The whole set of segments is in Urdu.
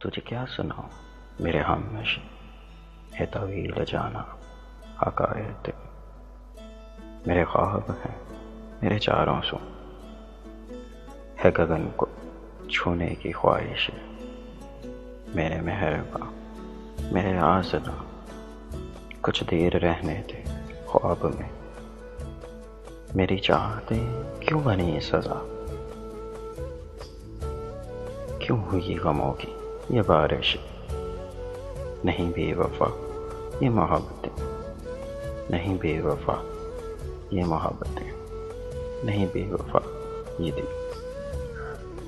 تجھے کیا سناؤں میرے ہم نشیں ہے طویل جانا حقائق میرے خواب ہیں میرے چاروں سو ہے گگن کو چھونے کی خواہش میرے مہرباں میرے آسنا کچھ دیر رہنے تھے خواب میں میری چاہتیں کیوں بنی سزا کیوں ہوئی غموں کی یہ بارش نہیں بے وفا یہ محبتیں نہیں بے وفا یہ محبتیں نہیں بے وفا یہ دل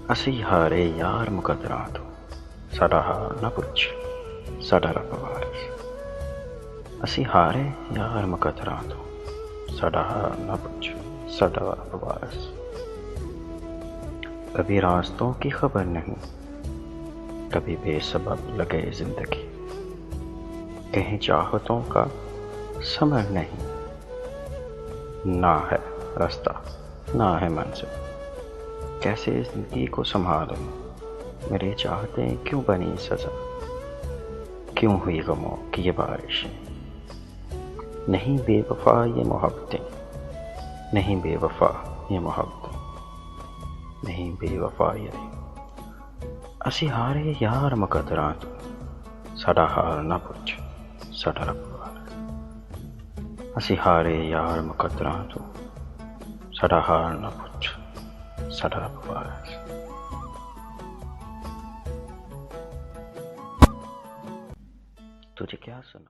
اسی ہارے یار مقدراں تو ساڈا ہار نہ پوچھ ساڈا رب وارث اسی ہارے یار مقدراں تو ساڈا ہار نہ پوچھ ساڈا رب وارث کبھی راستوں کی خبر نہیں کبھی بے سبب لگے زندگی کہیں چاہتوں کا سمر نہیں نہ ہے راستہ نہ ہے منزل کیسے زندگی کو سنبھالوں میرے چاہتے کیوں بنی سزا کیوں ہوئی غموں کی یہ بارش نہیں بے وفا یہ محبتیں نہیں بے وفا یہ محبتیں نہیں بے وفا یہ اسی ہارے یار مقدراں تو ساڈا ہار نہ پوچھ ساڈا رب وارث اسی ہارے یار مقدراں تو ساڈا ہار نہ پوچھ ساڈا رب وارث تجھے کیا سنا